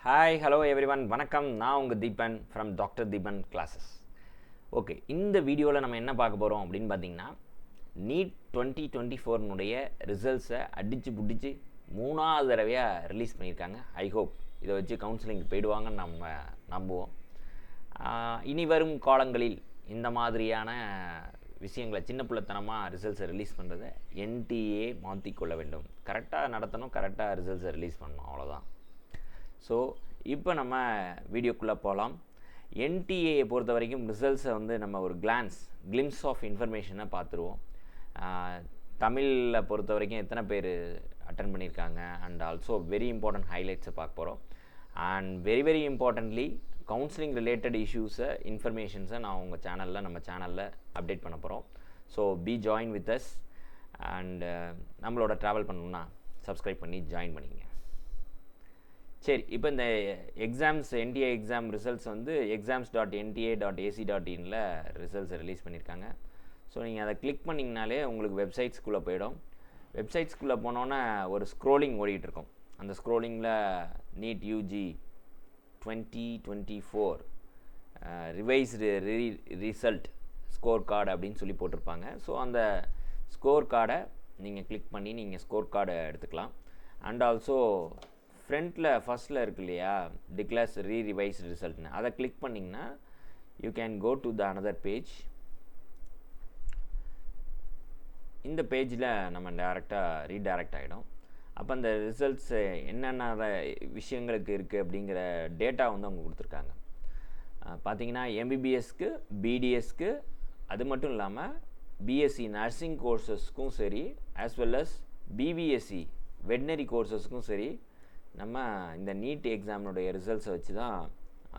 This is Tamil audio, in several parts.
ஹாய் ஹலோ எவ்ரிவன் வணக்கம். நான் உங்கள் Deepan from doctor Deepan classes. Okay, இந்த வீடியோவில் நம்ம என்ன பார்க்க போகிறோம் அப்படின்னு பார்த்தீங்கன்னா, நீட் 2024 ரிசல்ட்ஸை அடித்து பிடிச்சி 3வது தடவையாக ரிலீஸ் பண்ணியிருக்காங்க. ஐ ஹோப் இதை வச்சு கவுன்சிலிங் போயிடுவாங்கன்னு நம்ம நம்புவோம். இனி வரும் காலங்களில் இந்த மாதிரியான விஷயங்களை சின்ன பிள்ளைத்தனமாக ரிசல்ட்ஸை ரிலீஸ் பண்ணுறதை என்டிஏ மாற்றிக்கொள்ள வேண்டும். கரெக்டாக நடத்தணும், கரெக்டாக ரிசல்ட்ஸை ரிலீஸ் பண்ணணும், அவ்வளோதான். ஸோ இப்போ நம்ம வீடியோக்குள்ளே போகலாம். என்டிஏயை பொறுத்த வரைக்கும் ரிசல்ட்ஸை வந்து நம்ம ஒரு கிளிம்ஸ் ஆஃப் இன்ஃபர்மேஷனை பார்த்துருவோம். தமிழில் பொறுத்த வரைக்கும் எத்தனை பேர் அட்டன் பண்ணியிருக்காங்க அண்ட் ஆல்சோ வெரி இம்பார்ட்டன்ட் ஹைலைட்ஸை பார்க்க போகிறோம். And very importantly counselling related இஷ்யூஸை இன்ஃபர்மேஷன்ஸை நான் உங்கள் நம்ம சேனலில் அப்டேட் பண்ண போகிறோம். So be join with us and நம்மளோட ட்ராவல் பண்ணணுன்னா சப்ஸ்கிரைப் பண்ணி ஜாயின் பண்ணிங்க. சரி, இப்போ இந்த என்டிஏ எக்ஸாம் ரிசல்ட்ஸ் வந்து exams.nta.ac.inல ரிசல்ட்ஸை ரிலீஸ் பண்ணியிருக்காங்க. ஸோ நீங்கள் அதை கிளிக் பண்ணிங்கனாலே உங்களுக்கு வெப்சைட்ஸ்குள்ளே போயிடும். வெப்சைட்ஸ்குள்ளே போனோன்னே ஒரு ஸ்க்ரோலிங் ஓடிட்டுருக்கும். அந்த ஸ்க்ரோலிங்கில் NEET UG 2024 revised result score card அப்படின்னு சொல்லி போட்டிருப்பாங்க. ஸோ அந்த ஸ்கோர் கார்டை நீங்கள் கிளிக் பண்ணி நீங்கள் ஸ்கோர் கார்டை எடுத்துக்கலாம். அண்ட் ஆல்சோ ஃபஸ்ட்டில் இருக்கு இல்லையா, டிக்ளேர்ஸ் ரிவைஸ்டு ரிசல்ட்னு, அதை கிளிக் பண்ணிங்கன்னா you can go to the another page. இந்த பேஜில் நம்ம ரீடைரக்ட் ஆகிடும். அப்போ அந்த ரிசல்ட்ஸ் என்னென்ன விஷயங்களுக்கு இருக்குது அப்படிங்கிற டேட்டா வந்து அவங்க கொடுத்துருக்காங்க. பார்த்தீங்கன்னா எம்பிபிஎஸ்க்கு, பிடிஎஸ்க்கு, அது மட்டும் இல்லாமல் பிஎஸ்சி நர்சிங் கோர்சஸ்க்கும் சரி, as well as BPSc veterinary கோர்சஸ்க்கும் சரி, நம்ம இந்த நீட் எக்ஸாமினுடைய ரிசல்ட்ஸை வச்சு தான்,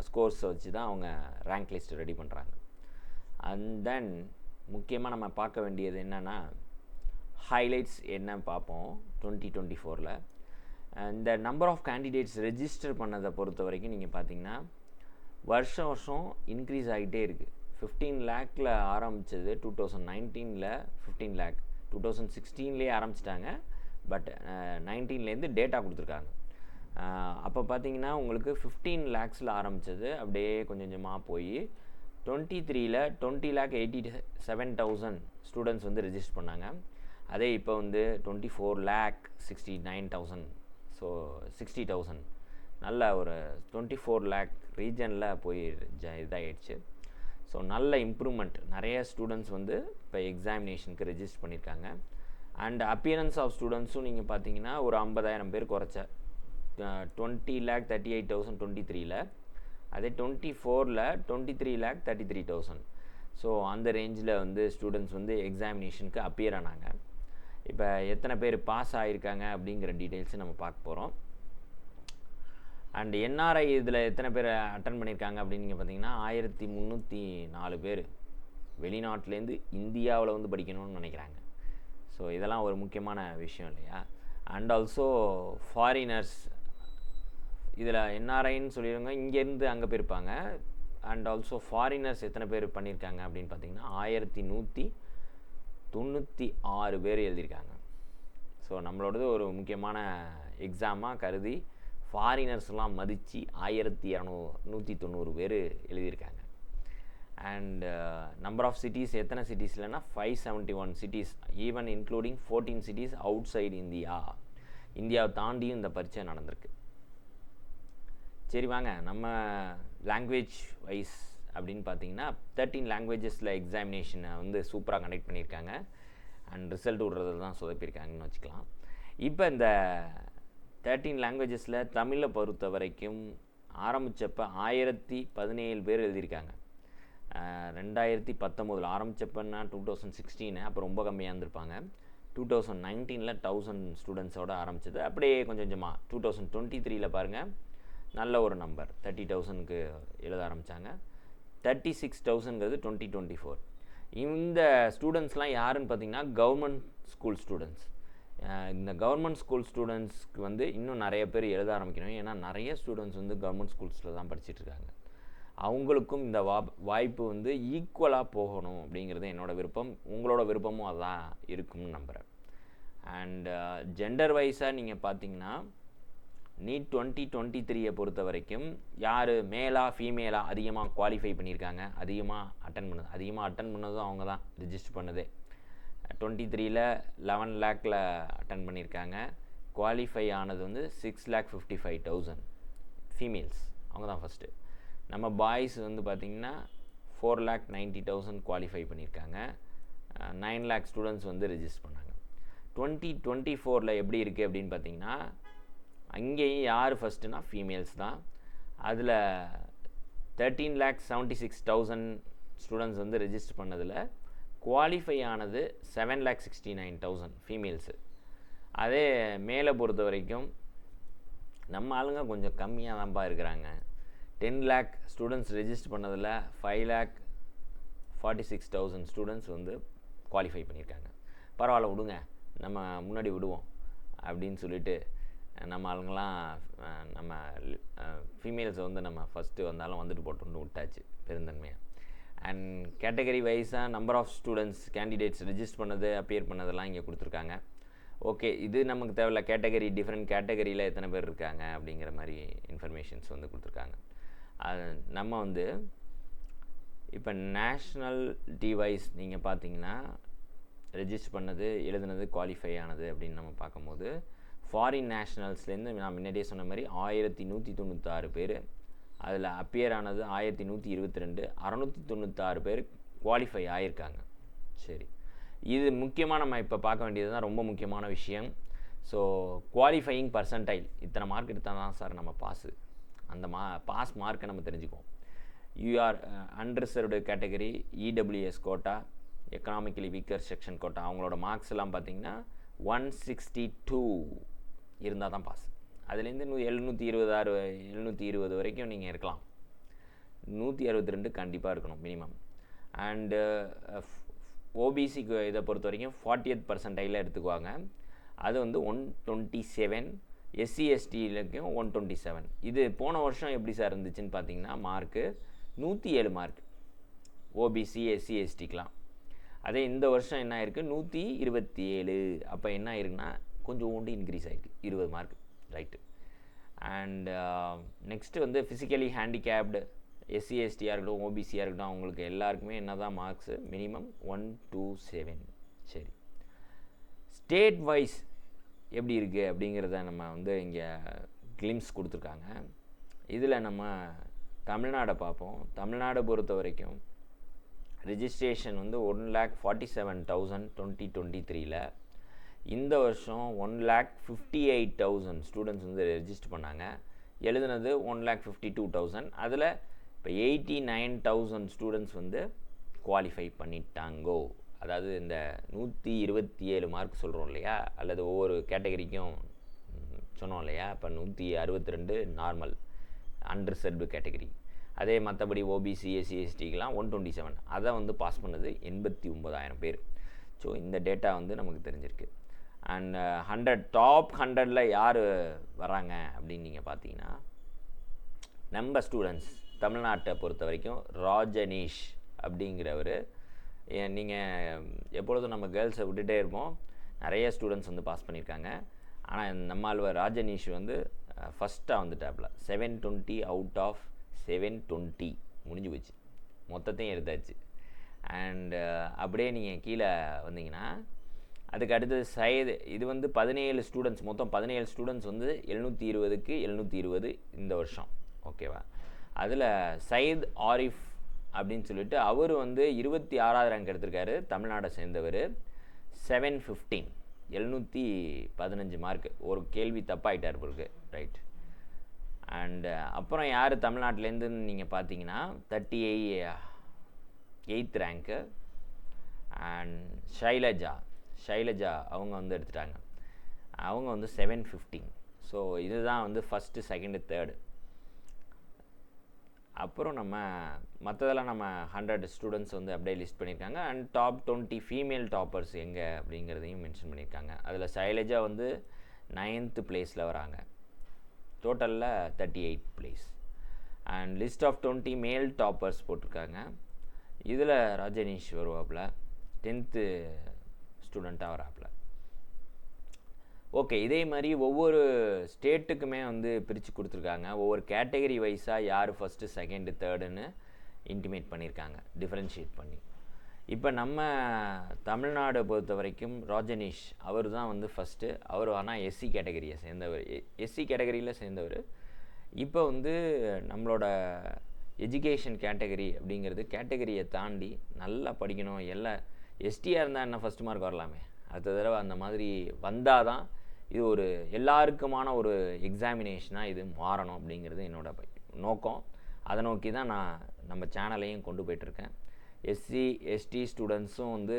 ஸ்கோர்ஸை வச்சு தான் அவங்க ரேங்க் லிஸ்ட் ரெடி பண்ணுறாங்க. அண்ட் தென் முக்கியமாக நம்ம பார்க்க வேண்டியது என்னென்னா, ஹைலைட்ஸ் என்ன பார்ப்போம் 2024. இந்த நம்பர் ஆஃப் கேண்டிடேட்ஸ் ரெஜிஸ்டர் பண்ணதை பொறுத்த வரைக்கும் நீங்கள் பார்த்தீங்கன்னா வருஷம் இன்க்ரீஸ் ஆகிட்டே இருக்குது. 15 lakhல ஆரம்பித்தது 2019, 15 lakh 2016 ஆரம்பிச்சிட்டாங்க. பட் 19 டேட்டா கொடுத்துருக்காங்க. அப்போ பார்த்தீங்கன்னா உங்களுக்கு 15 lakhsல ஆரம்பித்தது அப்படியே கொஞ்சம் கொஞ்சமாக போய் 23ல் 20,87,000 ஸ்டூடெண்ட்ஸ் வந்து ரெஜிஸ்டர் பண்ணாங்க. அதே இப்போ வந்து 24,69,000, ஸோ 60,000, நல்ல ஒரு 24 lakh ரீஜனில் போய் இதாகிடுச்சு. ஸோ நல்ல இம்ப்ரூவ்மெண்ட். நிறைய ஸ்டூடெண்ட்ஸ் வந்து இப்போ எக்ஸாமினேஷனுக்கு ரெஜிஸ்டர் பண்ணியிருக்காங்க. அண்ட் அப்பியரன்ஸ் ஆஃப் ஸ்டூடெண்ட்ஸும் நீங்கள் பார்த்தீங்கன்னா ஒரு 50,000 பேர் குறைச்ச 20,38,000 23ல், அதே 24ல் 23,33,000. ஸோ அந்த ரேஞ்சில் வந்து ஸ்டூடெண்ட்ஸ் வந்து எக்ஸாமினேஷனுக்கு அப்பியர் ஆனாங்க. இப்போ எத்தனை பேர் பாஸ் ஆகியிருக்காங்க அப்படிங்கிற டீட்டெயில்ஸை நம்ம பார்க்க போகிறோம். அண்ட் என்ஆர்ஐ இதில் எத்தனை பேர் அட்டன் பண்ணியிருக்காங்க அப்படின்னு நீங்கள் பார்த்தீங்கன்னா 1304 பேர் வெளிநாட்டிலேருந்து இந்தியாவில் வந்து படிக்கணும்னு நினைக்கிறாங்க. ஸோ இதெல்லாம் ஒரு முக்கியமான விஷயம் இல்லையா. அண்ட் ஆல்சோ ஃபாரினர்ஸ், இதில் என்ஆர்ஐன்னு சொல்லிடுவாங்க, இங்கேருந்து அங்கே போயிருப்பாங்க. அண்ட் ஆல்சோ ஃபாரினர்ஸ் எத்தனை பேர் பண்ணியிருக்காங்க அப்படின்னு பார்த்தீங்கன்னா 1196 பேர் எழுதியிருக்காங்க. ஸோ நம்மளோடது ஒரு முக்கியமான எக்ஸாமாக கருதி ஃபாரினர்ஸ்லாம் மதித்து 1290 பேர் எழுதியிருக்காங்க. அண்ட் நம்பர் ஆஃப் சிட்டிஸ், எத்தனை சிட்டிஸ்லன்னா 571 cities, even including 14 cities out side இந்தியாவை தாண்டியும் இந்த பரீட்சை நடந்திருக்கு. சரி வாங்க, நம்ம லாங்குவேஜ் வைஸ் அப்படின்னு பார்த்தீங்கன்னா 13 லாங்குவேஜஸில் எக்ஸாமினேஷனை வந்து சூப்பராக கண்டக்ட் பண்ணியிருக்காங்க. அண்ட் ரிசல்ட் விடுறது தான் சொதப்பியிருக்காங்கன்னு வச்சுக்கலாம். இப்போ இந்த 13 லாங்குவேஜஸில் தமிழை பொறுத்த வரைக்கும் ஆரம்பித்தப்போ 1017 பேர் எழுதியிருக்காங்க. 2019 ஆரம்பித்தப்பன்னா 2016, அப்போ ரொம்ப கம்மியாக இருந்திருப்பாங்க. 2019ல் 1000 ஸ்டூடெண்ட்ஸோடு ஆரம்பித்தது அப்படியே கொஞ்சம் கொஞ்சமாக 2023ல் பாருங்கள் நல்ல ஒரு நம்பர் 30,000க்கு எழுத ஆரம்பித்தாங்க. 36,000ங்கிறது 2024. இந்த ஸ்டூடெண்ட்ஸ்லாம் யாருன்னு பார்த்தீங்கன்னா கவர்மெண்ட் ஸ்கூல் ஸ்டூடெண்ட்ஸ். இந்த கவர்மெண்ட் ஸ்கூல் ஸ்டூடெண்ட்ஸ்க்கு வந்து இன்னும் நிறைய பேர் எழுத ஆரம்பிக்கணும். ஏன்னா நிறைய ஸ்டூடெண்ட்ஸ் வந்து கவர்மெண்ட் ஸ்கூல்ஸில் தான் படிச்சுட்ருக்காங்க. அவங்களுக்கும் இந்த வாய்ப்பு வந்து ஈக்குவலாக போகணும் அப்படிங்கிறது என்னோடய விருப்பம். உங்களோட விருப்பமும் அதான் இருக்கும்னு நம்புகிறேன். அண்ட் ஜெண்டர் வைஸாக நீங்கள் பார்த்தீங்கன்னா நீட் 2023 பொறுத்த வரைக்கும் யார் மேலா ஃபீமேலா அதிகமாக குவாலிஃபை பண்ணியிருக்காங்க, அதிகமாக அட்டன் பண்ணதும் அவங்க தான் ரிஜிஸ்டர் பண்ணதே. 23ல் 11 லேக்கில் அட்டன் பண்ணியிருக்காங்க. குவாலிஃபை ஆனது வந்து 6,55,000 ஃபீமேல்ஸ், அவங்க தான் ஃபஸ்ட்டு. நம்ம பாய்ஸ் வந்து பார்த்திங்கன்னா 4,90,000 குவாலிஃபை பண்ணியிருக்காங்க. 9 லேக் ஸ்டூடெண்ட்ஸ் வந்து ரிஜிஸ்டர் பண்ணாங்க. 2024 எப்படி இருக்குது அப்படின்னு பார்த்திங்கன்னா, அங்கேயும் யார் ஃபஸ்ட்டுனா ஃபீமேல்ஸ் தான். அதில் 13,76,000 ஸ்டூடெண்ட்ஸ் வந்து ரிஜிஸ்டர் பண்ணதில் குவாலிஃபை ஆனது 7,69,000 ஃபீமேல்ஸு. அதே மேலே பொறுத்த வரைக்கும் நம்ம ஆளுங்க கொஞ்சம் கம்மியாக தான்ப்பா இருக்கிறாங்க. 10 லேக் ஸ்டூடெண்ட்ஸ் ரிஜிஸ்டர் பண்ணதில் 5,46,000 ஸ்டூடெண்ட்ஸ் வந்து குவாலிஃபை பண்ணியிருக்காங்க. பரவாயில்ல விடுங்க, நம்ம முன்னாடி விடுவோம் அப்படின்னு சொல்லிட்டு நம்ம ஆளுங்களாம் நம்ம ஃபீமேல்ஸை வந்து நம்ம ஃபஸ்ட்டு வந்தாலும் வந்துட்டு போட்டோன்னு விட்டாச்சு பெருந்தன்மையாக. அண்ட் கேட்டகரி வைஸாக number of students candidates register பண்ணது அப்பியர் பண்ணதெல்லாம் இங்கே கொடுத்துருக்காங்க. ஓகே, இது நமக்கு தேவையில்ல. கேட்டகரி டிஃப்ரெண்ட் கேட்டகரியில் எத்தனை பேர் இருக்காங்க அப்படிங்கிற மாதிரி இன்ஃபர்மேஷன்ஸ் வந்து கொடுத்துருக்காங்க. அது நம்ம வந்து இப்போ நேஷ்னல் டிவைஸ் நீங்கள் பார்த்தீங்கன்னா ரெஜிஸ்டர் பண்ணது, எழுதுனது, குவாலிஃபை ஆனது அப்படின்னு நம்ம பார்க்கும்போது ஃபாரின் நேஷ்னல்ஸ்லேருந்து நான் முன்னாடியே சொன்ன மாதிரி 1196 பேர், அதில் அப்பியர் ஆனது 1122, 696 பேர் குவாலிஃபை ஆகியிருக்காங்க. சரி, இது முக்கியமாக நம்ம இப்போ பார்க்க வேண்டியது தான், ரொம்ப முக்கியமான விஷயம். ஸோ குவாலிஃபையிங் பர்சன்டைல் இத்தனை மார்க் எடுத்தால் தான் சார் நம்ம பாஸு. அந்த பாஸ் மார்க்கை நம்ம தெரிஞ்சுக்குவோம். UR unreserved category, EWS quota, economically weaker section quota, அவங்களோட மார்க்ஸ் எல்லாம் பார்த்திங்கன்னா 162 இருந்தால் தான் பாஸ். அதுலேருந்து 720 வரைக்கும் நீங்கள் இருக்கலாம். 162 கண்டிப்பாக இருக்கணும் மினிமம். அண்டு ஓபிசிக்கு இதை பொறுத்த வரைக்கும் 40th பர்சன்டைலில் எடுத்துக்குவாங்க. அது வந்து 127, எஸ்சி எஸ்டியிலையும் 127. இது போன வருஷம் எப்படி சார் இருந்துச்சுன்னு பார்த்தீங்கன்னா மார்க்கு 107 மார்க் ஓபிசி எஸ்சி எஸ்டிக்கெலாம். அதே இந்த வருஷம் என்ன ஆயிருக்கு 127. அப்போ என்ன ஆயிருக்குன்னா கொஞ்சம் இன்க்ரீஸ் ஆகிருக்கு 20 மார்க், ரைட்டு. அண்ட் நெக்ஸ்ட்டு வந்து ஃபிசிக்கலி ஹேண்டிகேப்டு எஸ்சி எஸ்டியாக இருக்கட்டும் ஓபிசியாக இருக்கட்டும் அவங்களுக்கு எல்லாருக்குமே என்ன தான் மார்க்ஸு மினிமம் 127. சரி, ஸ்டேட் வைஸ் எப்படி இருக்குது அப்படிங்கிறத நம்ம வந்து இங்கே கிளிம்ஸ் கொடுத்துருக்காங்க. இதில் நம்ம தமிழ்நாடை பார்ப்போம். தமிழ்நாடை பொறுத்த வரைக்கும் ரிஜிஸ்ட்ரேஷன் வந்து 1,47,000 2023ல். இந்த வருஷம் 1,58,000 ஸ்டூடெண்ட்ஸ் வந்து ரெஜிஸ்டர் பண்ணாங்க. எழுதுனது 1,52,000. அதில் இப்போ 89,000 ஸ்டூடெண்ட்ஸ் வந்து குவாலிஃபை பண்ணிட்டாங்கோ. அதாவது இந்த 127 மார்க் சொல்கிறோம் இல்லையா, அல்லது ஒவ்வொரு கேட்டகரிக்கும் சொன்னோம் இல்லையா. இப்போ 162 நார்மல் அன்ரிசர்வ்டு கேட்டகரி. அதே மற்றபடி ஓபிசி எஸ்சி எஸ்டிக்கெலாம் 127. அதை வந்து பாஸ் பண்ணது 89,000 பேர். ஸோ இந்த டேட்டா வந்து நமக்கு தெரிஞ்சிருக்கு. அண்ட் 100 யார் வராங்க அப்படின்னு நீங்கள் பார்த்தீங்கன்னா நம்ம ஸ்டூடெண்ட்ஸ் தமிழ்நாட்டை பொறுத்த வரைக்கும் ராஜனீஷ் அப்படிங்கிறவர். நீங்கள் எப்பொழுதும் நம்ம கேர்ள்ஸை விட்டுட்டே இருப்போம், நிறைய ஸ்டூடெண்ட்ஸ் வந்து பாஸ் பண்ணியிருக்காங்க. ஆனால் நம்மால் ராஜனீஷ் வந்து ஃபஸ்ட்டாக வந்துட்டாப்புல 720 அவுட் ஆஃப் 720 முடிஞ்சு போச்சு, மொத்தத்தையும் எடுத்தாச்சு. அண்டு அப்படியே நீங்கள் கீழே வந்தீங்கன்னா அதுக்கு அடுத்தது சையது. இது வந்து 17 ஸ்டூடெண்ட்ஸ், மொத்தம் 17 ஸ்டூடெண்ட்ஸ் வந்து 720க்கு 720 இந்த வருஷம், ஓகேவா. அதில் சையத் ஆரிஃப் அப்படின்னு சொல்லிட்டு அவர் வந்து 26வது ரேங்க் எடுத்திருக்காரு, தமிழ்நாடை சேர்ந்தவர். 715 715 மார்க். ஒரு கேள்வி தப்பாகிட்டார் பிறகு, ரைட். அண்டு அப்புறம் யார் தமிழ்நாட்டிலேருந்துன்னு நீங்கள் பார்த்தீங்கன்னா 38th ரேங்க்கு. அண்ட் ஷைலஜா அவங்க வந்து எடுத்துட்டாங்க, அவங்க வந்து 715. ஸோ இதுதான் வந்து ஃபஸ்ட்டு, செகண்டு, தேர்டு. அப்புறம் நம்ம மற்றதெல்லாம் நம்ம 100 ஸ்டூடெண்ட்ஸ் வந்து அப்படியே லிஸ்ட் பண்ணியிருக்காங்க. அண்ட் டாப் 20 ஃபீமேல் டாப்பர்ஸ் எங்கே அப்படிங்கிறதையும் மென்ஷன் பண்ணியிருக்காங்க. அதில் ஷைலஜா வந்து 9th பிளேஸில் வராங்க, டோட்டலில் 38th place. And list of 20 மேல் டாப்பர்ஸ் போட்டிருக்காங்க. இதில் ராஜனீஷ் வருவாப்பில் 10th ஸ்டூடெண்ட்டாக வராப்பில். ஓகே, இதே மாதிரி ஒவ்வொரு ஸ்டேட்டுக்குமே வந்து பிரித்து கொடுத்துருக்காங்க. ஒவ்வொரு கேட்டகரி வைஸாக யார் ஃபஸ்ட்டு, செகண்டு, தேர்டுன்னு இன்டிமேட் பண்ணியிருக்காங்க, டிஃப்ரென்ஷியேட் பண்ணி. இப்போ நம்ம தமிழ்நாடை பொறுத்த வரைக்கும் ராஜனீஷ் அவர் தான் வந்து ஃபஸ்ட்டு. அவர் ஆனால் எஸ்சி கேட்டகரியை சேர்ந்தவர், எஸ்சி கேட்டகரியில் சேர்ந்தவர். இப்போ வந்து நம்மளோட எஜுகேஷன் கேட்டகரி அப்படிங்கிறது கேட்டகரியை தாண்டி நல்லா படிக்கணும், எல்லாம் எஸ்டியாக இருந்தால் என்ன ஃபஸ்ட் மார்க் வரலாமே, அடுத்த தடவை அந்த மாதிரி வந்தால் தான் இது ஒரு எல்லாருக்குமான ஒரு எக்ஸாமினேஷனாக இது மாறணும் அப்படிங்கிறது என்னோட நோக்கம். அதை நோக்கி தான் நான் நம்ம சேனலையும் கொண்டு போயிட்டுருக்கேன். எஸ்சி எஸ்டி ஸ்டூடெண்ட்ஸும் வந்து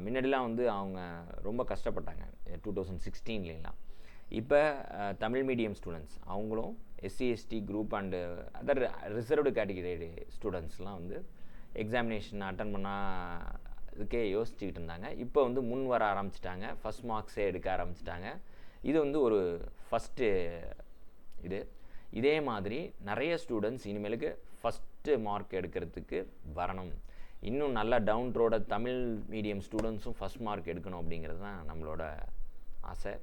முன்னாடிலாம் வந்து அவங்க ரொம்ப கஷ்டப்பட்டாங்க 2016லாம். இப்போ தமிழ் மீடியம் ஸ்டூடெண்ட்ஸ் அவங்களும் SC ST group and other reserved category ஸ்டூடெண்ட்ஸ்லாம் வந்து எக்ஸாமினேஷன் அட்டன் பண்ணால் இதுக்கே யோசிச்சுக்கிட்டு இருந்தாங்க. இப்போ வந்து முன் வர ஆரம்பிச்சிட்டாங்க, ஃபஸ்ட் மார்க்ஸே எடுக்க ஆரம்பிச்சிட்டாங்க. இது வந்து ஒரு ஃபஸ்ட்டு இது. இதே மாதிரி நிறைய ஸ்டூடெண்ட்ஸ் இனிமேலுக்கு ஃபஸ்ட்டு மார்க் எடுக்கிறதுக்கு வரணும். இன்னும் நல்லா டவுன் ரோட தமிழ் மீடியம் ஸ்டூடெண்ட்ஸும் ஃபஸ்ட் மார்க் எடுக்கணும் அப்படிங்கிறது தான் நம்மளோட ஆசை.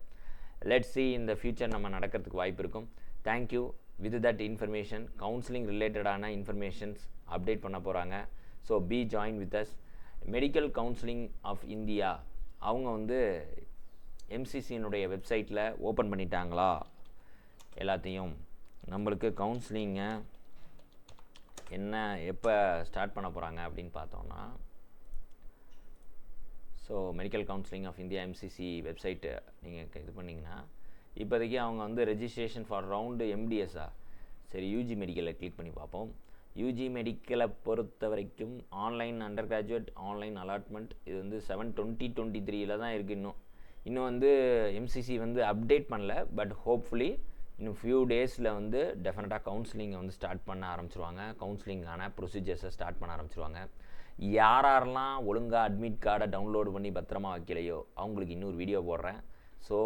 லெட்ஸ் see இந்த ஃப்யூச்சர் நம்ம நடக்கிறதுக்கு வாய்ப்பு இருக்கும். Thank you. With that information counselling ரிலேட்டடான இன்ஃபர்மேஷன்ஸ் அப்டேட் பண்ண போகிறாங்க. So be join with us. Medical counselling of India அவங்க வந்து எம்சிசியினுடைய வெப்சைட்டில் ஓப்பன் பண்ணிட்டாங்களா எல்லாத்தையும். நம்மளுக்கு கவுன்சிலிங்கை என்ன எப்போ ஸ்டார்ட் பண்ண போகிறாங்க அப்படின்னு பார்த்தோன்னா, so medical counselling of India MCC website நீங்கள் இது பண்ணிங்கன்னா இப்போதைக்கு அவங்க வந்து ரெஜிஸ்ட்ரேஷன் ஃபார் ரவுண்டு எம்டிஎஸ்ஸா, சரி யூஜி மெடிக்கலை கிளிக் பண்ணி பார்ப்போம். யூஜி மெடிக்கலை பொறுத்த வரைக்கும் online under graduate online allotment இது வந்து 7/20/23 தான் இருக்குது. இன்னும் வந்து எம்சிசி வந்து அப்டேட் பண்ணல. பட் ஹோப்ஃபுல்லி இன்னும் ஃபியூ டேஸில் வந்து டெஃபினட்டாக கவுன்சிலிங்கை வந்து ஸ்டார்ட் பண்ண ஆரம்பிச்சிருவாங்க. கவுன்சிலிங்கான ப்ரொசீஜர்ஸை ஸ்டார்ட் பண்ண ஆரம்பிச்சிருவாங்க. யாரெல்லாம் ஒழுங்காக அட்மிட் கார்டை டவுன்லோடு பண்ணி பத்திரமா வைக்கலையோ அவங்களுக்கு இன்னொரு வீடியோ போடுறேன். So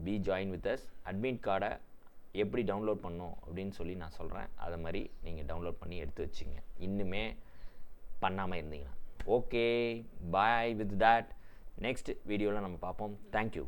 be join with us. Admit கார்டை எப்படி டவுன்லோட் பண்ணணும் அப்படின்னு சொல்லி நான் சொல்கிறேன். அதை மாதிரி நீங்கள் டவுன்லோட் பண்ணி எடுத்து வச்சுங்க, இன்னுமே பண்ணாமல் இருந்தீங்கன்னா. Okay, bye. With that next வீடியோவில் நம்ம பார்ப்போம். தேங்க்யூ.